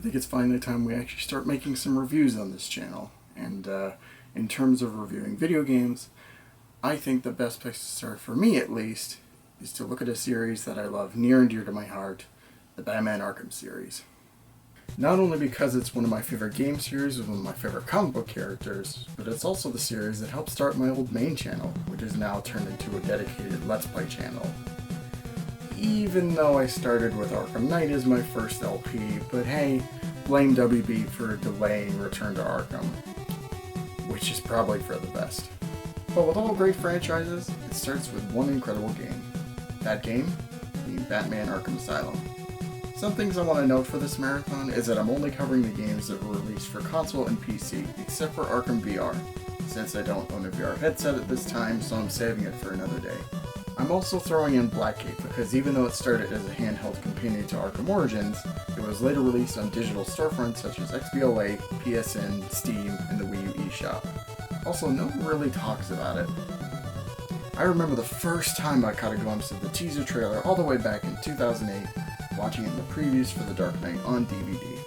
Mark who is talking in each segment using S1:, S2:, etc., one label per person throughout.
S1: think it's finally time we actually start making some reviews on this channel. And in terms of reviewing video games, I think the best place to start, for me at least, is to look at a series that I love near and dear to my heart, the Batman Arkham series. Not only because it's one of my favorite game series with one of my favorite comic book characters, but it's also the series that helped start my old main channel, which is now turned into a dedicated Let's Play channel. Even though I started with Arkham Knight as my first LP, but hey, blame WB for delaying Return to Arkham, which is probably for the best. But with all great franchises, it starts with one incredible game. That game being Batman Arkham Asylum. Some things I want to note for this marathon is that I'm only covering the games that were released for console and PC, except for Arkham VR, since I don't own a VR headset at this time, so I'm saving it for another day. I'm also throwing in Blackgate because even though it started as a handheld companion to Arkham Origins, it was later released on digital storefronts such as XBLA, PSN, Steam, and the Wii U eShop. Also, no one really talks about it. I remember the first time I caught a glimpse of the teaser trailer all the way back in 2008, watching it in the previews for The Dark Knight on DVD.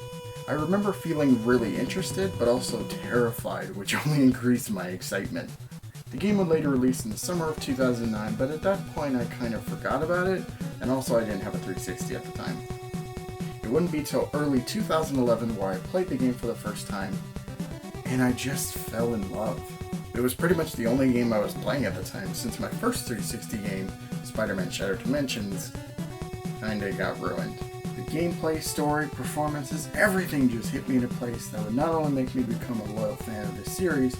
S1: I remember feeling really interested, but also terrified, which only increased my excitement. The game would later release in the summer of 2009, but at that point I kind of forgot about it, and also I didn't have a 360 at the time. It wouldn't be till early 2011 where I played the game for the first time, and I just fell in love. It was pretty much the only game I was playing at the time, since my first 360 game, Spider-Man Shattered Dimensions, kinda got ruined. The gameplay, story, performances, everything just hit me in a place that would not only make me become a loyal fan of this series,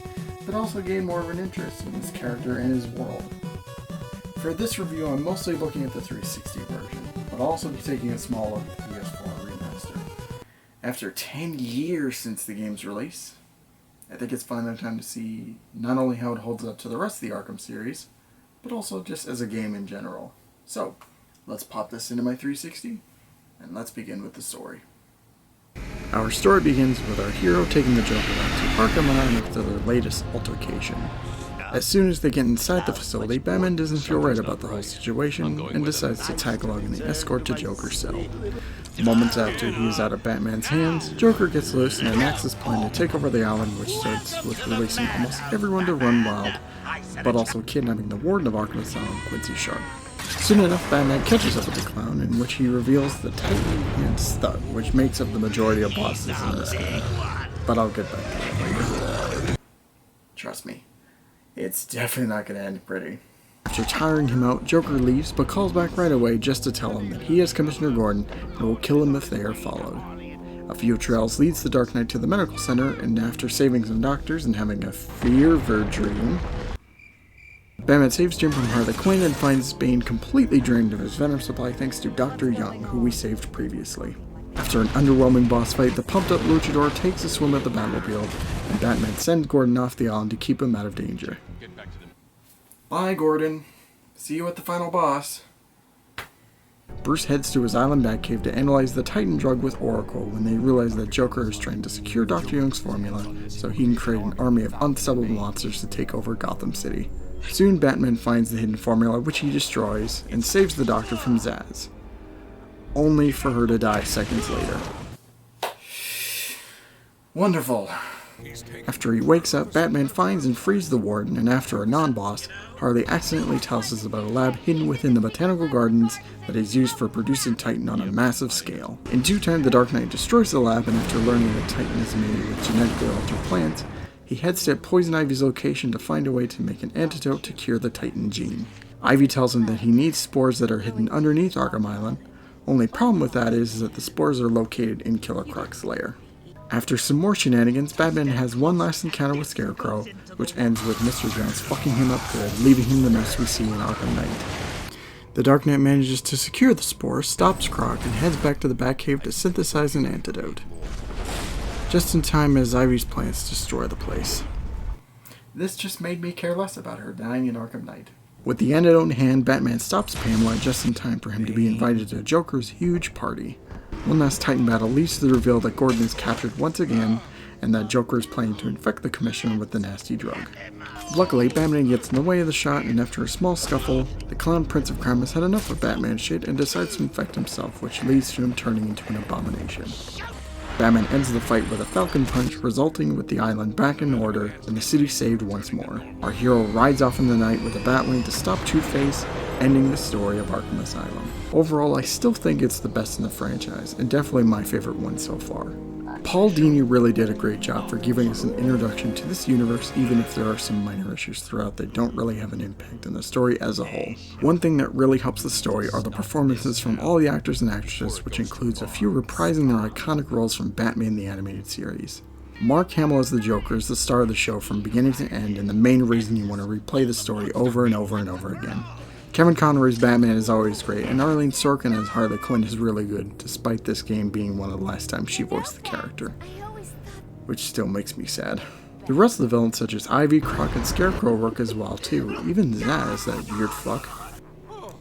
S1: but also gain more of an interest in this character and his world. For this review, I'm mostly looking at the 360 version, but I'll also be taking a small look at the PS4 remaster. After 10 years since the game's release, I think it's finally time to see not only how it holds up to the rest of the Arkham series, but also just as a game in general. So, let's pop this into my 360, and let's begin with the story. Our story begins with our hero taking the Joker out to Arkham Island after their latest altercation. As soon as they get inside the facility, Batman doesn't feel right about the whole situation and decides to tag along in the escort to Joker's cell. Moments after he is out of Batman's hands, Joker gets loose and enacts his plan to take over the island, which starts with releasing almost everyone to run wild, but also kidnapping the warden of Arkham Asylum, Quincy Sharp. Soon enough, Batman catches up with the clown, in which he reveals the Titan and Stud, which makes up the majority of bosses in this game. But I'll get back to that later. Trust me, it's definitely not going to end pretty. After tiring him out, Joker leaves, but calls back right away just to tell him that he is Commissioner Gordon and will kill him if they are followed. A few trails leads the Dark Knight to the medical center, and after saving some doctors and having a fever dream, Batman saves Jim from Harley Quinn and finds Bane completely drained of his venom supply thanks to Dr. Young, who we saved previously. After an underwhelming boss fight, the pumped-up Luchador takes a swim at the Batmobile, and Batman sends Gordon off the island to keep him out of danger. Bye, Gordon. See you at the final boss. Bruce heads to his island Batcave to analyze the Titan drug with Oracle when they realize that Joker is trying to secure Dr. Young's formula so he can create an army of unstoppable monsters to take over Gotham City. Soon, Batman finds the hidden formula, which he destroys, and saves the Doctor from Zaz, only for her to die seconds later. Wonderful. After he wakes up, Batman finds and frees the Warden, and after a non-boss, Harley accidentally tells us about a lab hidden within the botanical gardens that is used for producing Titan on a massive scale. In due time, the Dark Knight destroys the lab, and after learning that Titan is made with genetically altered plants, he heads to Poison Ivy's location to find a way to make an antidote to cure the Titan gene. Ivy tells him that he needs spores that are hidden underneath Arkham Island. Only problem with that is that the spores are located in Killer Croc's lair. After some more shenanigans, Batman has one last encounter with Scarecrow, which ends with Mr. Jones fucking him up good, leaving him the mess we see in Arkham Knight. The Dark Knight manages to secure the spores, stops Croc, and heads back to the Batcave to synthesize an antidote. Just in time as Ivy's plans destroy the place. This just made me care less about her dying in Arkham Knight. With the antidote in hand, Batman stops Pamela just in time for him to be invited to Joker's huge party. One last Titan battle leads to the reveal that Gordon is captured once again, and that Joker is planning to infect the Commissioner with the nasty drug. Luckily, Batman gets in the way of the shot, and after a small scuffle, the clown Prince of Crime has had enough of Batman shit and decides to infect himself, which leads to him turning into an abomination. Batman ends the fight with a Falcon Punch, resulting with the island back in order and the city saved once more. Our hero rides off in the night with a Batwing to stop Two-Face, ending the story of Arkham Asylum. Overall, I still think it's the best in the franchise, and definitely my favorite one so far. Paul Dini really did a great job for giving us an introduction to this universe, even if there are some minor issues throughout that don't really have an impact on the story as a whole. One thing that really helps the story are the performances from all the actors and actresses, which includes a few reprising their iconic roles from Batman the Animated Series. Mark Hamill as the Joker is the star of the show from beginning to end, and the main reason you want to replay the story over and over and over again. Kevin Conroy's Batman is always great, and Arlene Sorkin as Harley Quinn is really good, despite this game being one of the last times she voiced the character, which still makes me sad. The rest of the villains such as Ivy, Croc, and Scarecrow work as well too, even Zaz, that weird fuck.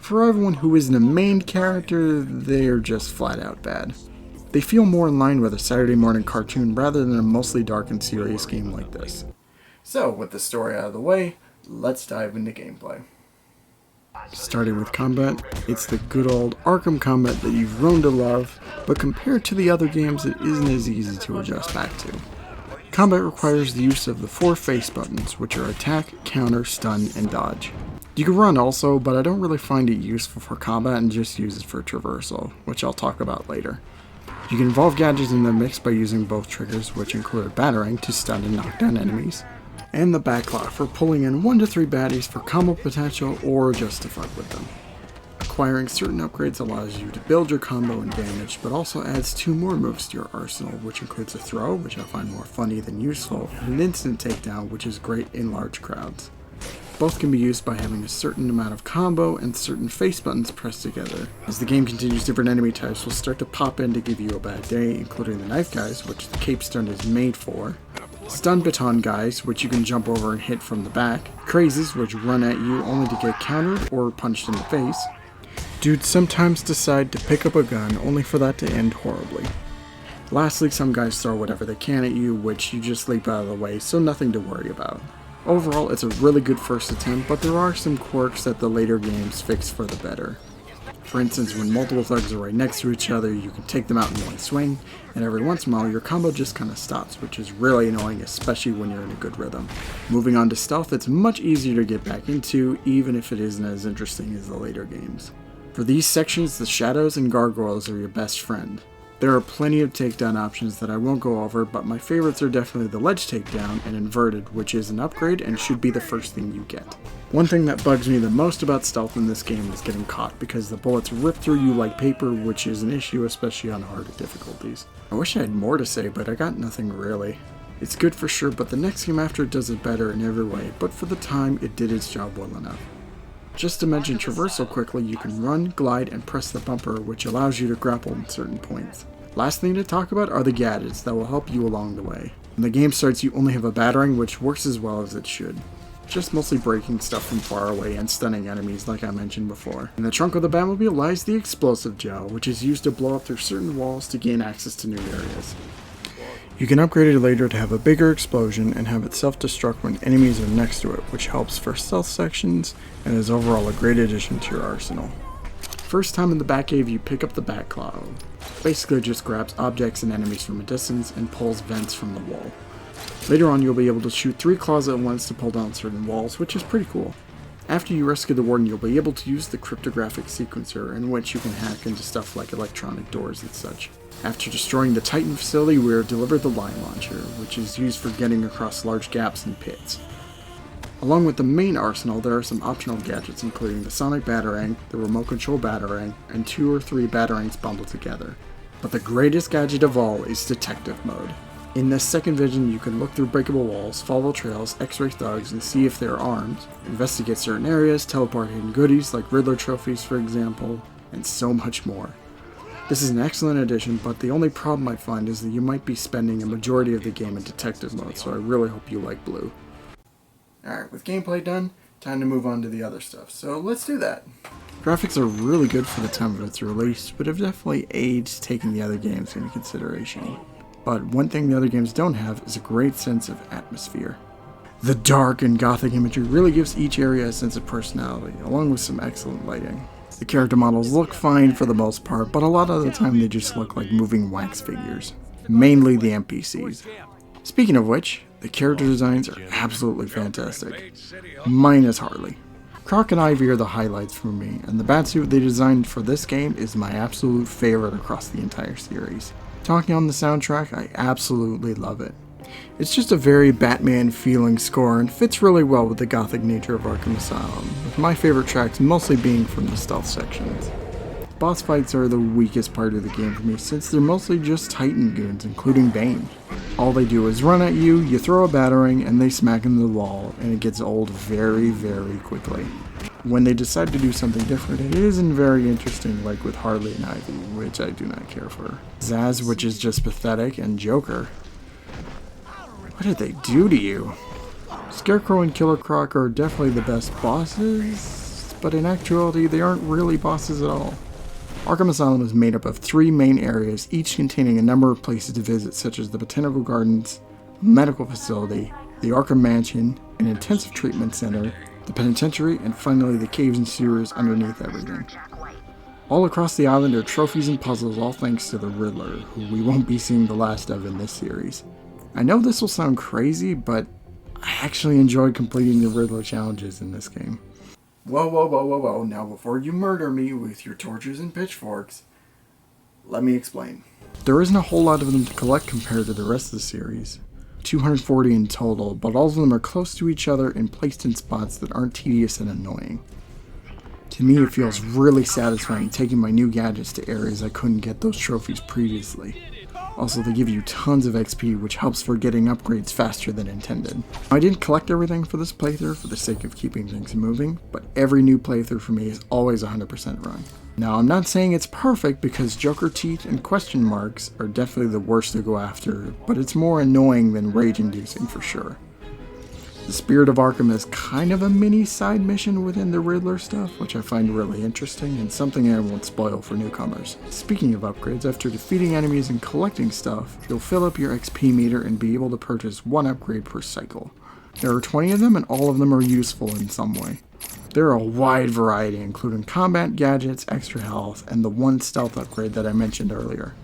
S1: For everyone who isn't a main character, they're just flat out bad. They feel more in line with a Saturday morning cartoon rather than a mostly dark and serious game like this. So, with the story out of the way, let's dive into gameplay. Starting with combat, it's the good old Arkham combat that you've grown to love, but compared to the other games it isn't as easy to adjust back to. Combat requires the use of the 4 face buttons, which are attack, counter, stun, and dodge. You can run also, but I don't really find it useful for combat and just use it for traversal, which I'll talk about later. You can involve gadgets in the mix by using both triggers, which include a batarang to stun and knock down enemies, and the backlot for pulling in 1 to 3 baddies for combo potential or just to fuck with them. Acquiring certain upgrades allows you to build your combo and damage, but also adds 2 more moves to your arsenal, which includes a throw, which I find more funny than useful, and an instant takedown, which is great in large crowds. Both can be used by having a certain amount of combo and certain face buttons pressed together. As the game continues, different enemy types will start to pop in to give you a bad day, including the knife guys, which the cape stun is made for, stun baton guys, which you can jump over and hit from the back, crazes, which run at you only to get countered or punched in the face. Dudes sometimes decide to pick up a gun only for that to end horribly. Lastly, some guys throw whatever they can at you, which you just leap out of the way, so nothing to worry about. Overall, it's a really good first attempt, but there are some quirks that the later games fix for the better. For instance, when multiple thugs are right next to each other, you can take them out in one swing, and every once in a while your combo just kinda stops, which is really annoying, especially when you're in a good rhythm. Moving on to stealth, it's much easier to get back into, even if it isn't as interesting as the later games. For these sections, the shadows and gargoyles are your best friend. There are plenty of takedown options that I won't go over, but my favorites are definitely the ledge takedown and inverted, which is an upgrade and should be the first thing you get. One thing that bugs me the most about stealth in this game is getting caught, because the bullets rip through you like paper, which is an issue especially on harder difficulties. I wish I had more to say, but I got nothing really. It's good for sure, but the next game after it does it better in every way, but for the time it did its job well enough. Just to mention traversal quickly, you can run, glide, and press the bumper, which allows you to grapple at certain points. Last thing to talk about are the gadgets that will help you along the way. When the game starts, you only have a batarang, which works as well as it should. Just mostly breaking stuff from far away and stunning enemies like I mentioned before. In the trunk of the Batmobile lies the explosive gel, which is used to blow up through certain walls to gain access to new areas. You can upgrade it later to have a bigger explosion and have it self-destruct when enemies are next to it, which helps for stealth sections and is overall a great addition to your arsenal. First time in the Batcave, you pick up the Batclaw. Basically it just grabs objects and enemies from a distance and pulls vents from the wall. Later on you'll be able to shoot 3 claws at once to pull down certain walls, which is pretty cool. After you rescue the warden, you'll be able to use the cryptographic sequencer, in which you can hack into stuff like electronic doors and such. After destroying the Titan facility, we are delivered the Lion Launcher, which is used for getting across large gaps and pits. Along with the main arsenal, there are some optional gadgets including the Sonic Batarang, the Remote Control Batarang, and 2 or 3 Batarangs bundled together. But the greatest gadget of all is Detective Mode. In this second vision, you can look through breakable walls, follow trails, x-ray thugs, and see if they're armed, investigate certain areas, teleport hidden goodies like Riddler trophies for example, and so much more. This is an excellent addition, but the only problem I find is that you might be spending a majority of the game in Detective Mode, so I really hope you like blue. Alright, with gameplay done, time to move on to the other stuff, so let's do that. Graphics are really good for the time of its release, but have definitely aged taking the other games into consideration. But one thing the other games don't have is a great sense of atmosphere. The dark and gothic imagery really gives each area a sense of personality, along with some excellent lighting. The character models look fine for the most part, but a lot of the time they just look like moving wax figures. mainly the NPCs. Speaking of which, the character designs are absolutely fantastic, minus Harley. Croc and Ivy are the highlights for me, and the batsuit they designed for this game is my absolute favorite across the entire series. Talking on the soundtrack, I absolutely love it. It's just a very Batman-feeling score and fits really well with the gothic nature of Arkham Asylum, with my favorite tracks mostly being from the stealth sections. Boss fights are the weakest part of the game for me since they're mostly just Titan goons, including Bane. All they do is run at you, you throw a batarang, and they smack into the wall, and it gets old very, very quickly. When they decide to do something different, it isn't very interesting, like with Harley and Ivy, which I do not care for. Zsasz, which is just pathetic, and Joker. What did they do to you? Scarecrow and Killer Croc are definitely the best bosses, but in actuality, they aren't really bosses at all. Arkham Asylum is made up of 3 main areas, each containing a number of places to visit, such as the Botanical Gardens, a medical facility, the Arkham Mansion, an intensive treatment center, the penitentiary, and finally the caves and sewers underneath everything. All across the island are trophies and puzzles, all thanks to the Riddler, who we won't be seeing the last of in this series. I know this will sound crazy, but I actually enjoyed completing the Riddler challenges in this game. Whoa, now before you murder me with your torches and pitchforks, let me explain. There isn't a whole lot of them to collect compared to the rest of the series. 240 in total, but all of them are close to each other and placed in spots that aren't tedious and annoying. To me, it feels really satisfying taking my new gadgets to areas I couldn't get those trophies previously. Also, they give you tons of XP, which helps for getting upgrades faster than intended. I didn't collect everything for this playthrough for the sake of keeping things moving, but every new playthrough for me is always 100% run. Now, I'm not saying it's perfect because Joker teeth and question marks are definitely the worst to go after, but it's more annoying than rage-inducing for sure. The Spirit of Arkham is kind of a mini side mission within the Riddler stuff, which I find really interesting and something I won't spoil for newcomers. Speaking of upgrades, after defeating enemies and collecting stuff, you'll fill up your XP meter and be able to purchase 1 upgrade per cycle. There are 20 of them and all of them are useful in some way. There are a wide variety, including combat gadgets, extra health, and the 1 stealth upgrade that I mentioned earlier.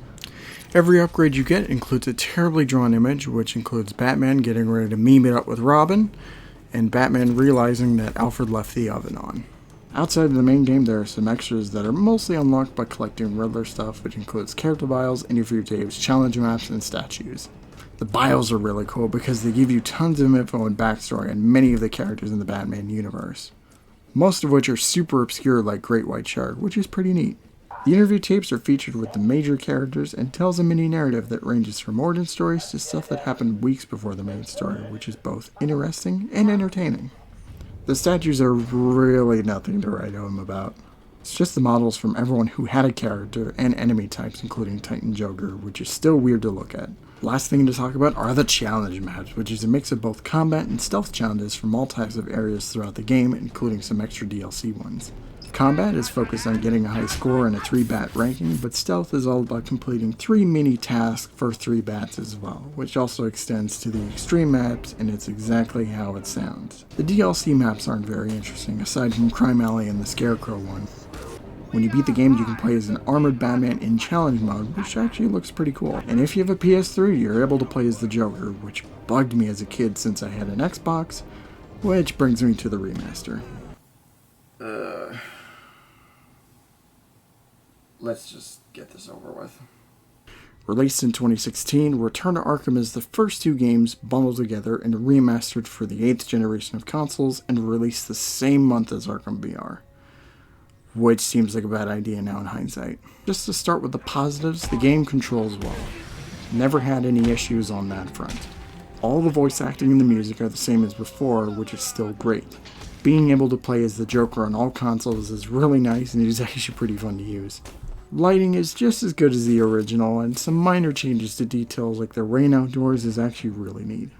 S1: Every upgrade you get includes a terribly drawn image, which includes Batman getting ready to meme it up with Robin, and Batman realizing that Alfred left the oven on. Outside of the main game, there are some extras that are mostly unlocked by collecting Riddler stuff, which includes character bios, interview tapes, challenge maps, and statues. The bios are really cool because they give you tons of info and backstory on many of the characters in the Batman universe, most of which are super obscure like Great White Shark, which is pretty neat. The interview tapes are featured with the major characters and tells a mini narrative that ranges from origin stories to stuff that happened weeks before the main story, which is both interesting and entertaining. The statues are really nothing to write home about. It's just the models from everyone who had a character and enemy types, including Titan Joker, which is still weird to look at. Last thing to talk about are the challenge maps, which is a mix of both combat and stealth challenges from all types of areas throughout the game, including some extra DLC ones. Combat is focused on getting a high score and a 3-bat ranking, but stealth is all about completing 3 mini tasks for 3 bats as well, which also extends to the extreme maps, and it's exactly how it sounds. The DLC maps aren't very interesting, aside from Crime Alley and the Scarecrow one. When you beat the game, you can play as an armored Batman in challenge mode, which actually looks pretty cool. And if you have a PS3, you're able to play as the Joker, which bugged me as a kid since I had an Xbox, which brings me to the remaster. Let's just get this over with. Released in 2016, Return to Arkham is the first 2 games bundled together and remastered for the 8th generation of consoles and released the same month as Arkham VR, which seems like a bad idea now in hindsight. Just to start with the positives, the game controls well. Never had any issues on that front. All the voice acting and the music are the same as before, which is still great. Being able to play as the Joker on all consoles is really nice and it is actually pretty fun to use. Lighting is just as good as the original, and some minor changes to details like the rain outdoors is actually really neat.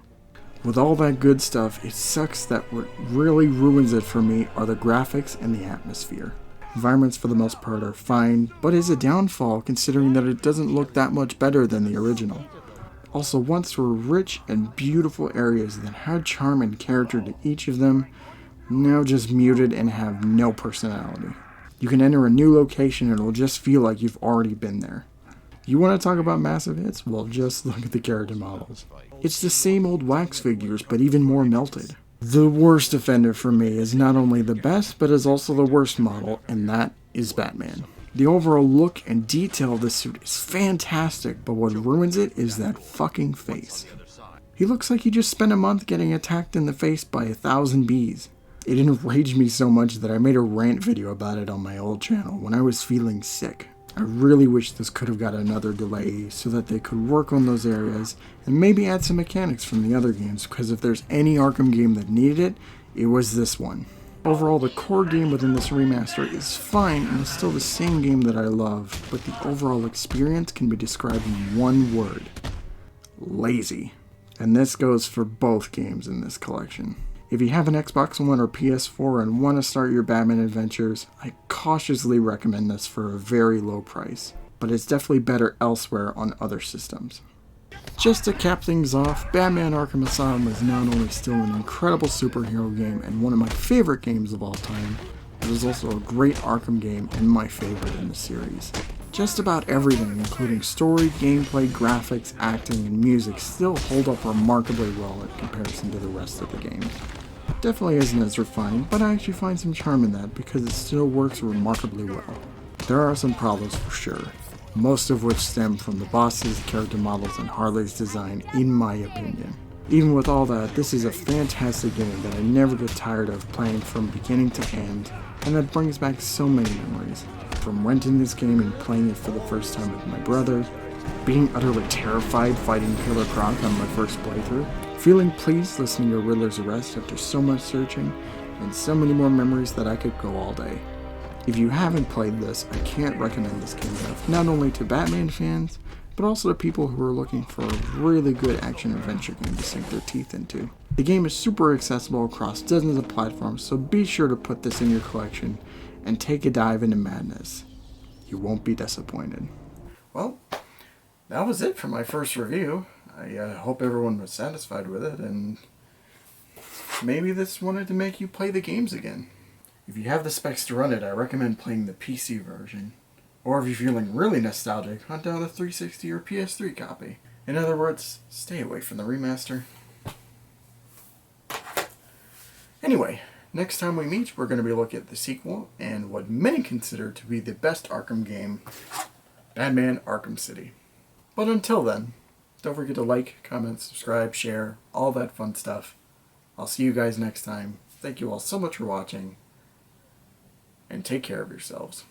S1: With all that good stuff, it sucks that what really ruins it for me are the graphics and the atmosphere. Environments for the most part are fine, but is a downfall considering that it doesn't look that much better than the original. Also, once were rich and beautiful areas that had charm and character to each of them, now just muted and have no personality. You can enter a new location and it'll just feel like you've already been there. You want to talk about massive hits? Well, just look at the character models. It's the same old wax figures, but even more melted. The worst offender for me is not only the best, but is also the worst model, and that is Batman. The overall look and detail of the suit is fantastic, but what ruins it is that fucking face. He looks like he just spent a month getting attacked in the face by 1,000 bees. It enraged me so much that I made a rant video about it on my old channel when I was feeling sick. I really wish this could have got another delay so that they could work on those areas and maybe add some mechanics from the other games, because if there's any Arkham game that needed it, it was this one. Overall, the core game within this remaster is fine and is still the same game that I love, but the overall experience can be described in one word: lazy. And this goes for both games in this collection. If you have an Xbox One or PS4 and want to start your Batman adventures, I cautiously recommend this for a very low price, but it's definitely better elsewhere on other systems. Just to cap things off, Batman Arkham Asylum is not only still an incredible superhero game and one of my favorite games of all time, but is also a great Arkham game and my favorite in the series. Just about everything, including story, gameplay, graphics, acting, and music, still hold up remarkably well in comparison to the rest of the games. Definitely isn't as refined, but I actually find some charm in that because it still works remarkably well. There are some problems for sure, most of which stem from the bosses, character models, and Harley's design, in my opinion. Even with all that, this is a fantastic game that I never get tired of playing from beginning to end, and that brings back so many memories. From renting this game and playing it for the first time with my brother, being utterly terrified fighting Killer Croc on my first playthrough, feeling pleased listening to Riddler's arrest after so much searching, and so many more memories that I could go all day. If you haven't played this, I can't recommend this game enough, not only to Batman fans, but also to people who are looking for a really good action-adventure game to sink their teeth into. The game is super accessible across dozens of platforms, so be sure to put this in your collection and take a dive into madness. You won't be disappointed. Well, that was it for my first review. I hope everyone was satisfied with it, and maybe this wanted to make you play the games again. If you have the specs to run it, I recommend playing the PC version. Or if you're feeling really nostalgic, hunt down a 360 or PS3 copy. In other words, stay away from the remaster. Anyway, next time we meet, we're going to be looking at the sequel and what many consider to be the best Arkham game, Batman Arkham City. But until then, don't forget to like, comment, subscribe, share, all that fun stuff. I'll see you guys next time. Thank you all so much for watching, and take care of yourselves.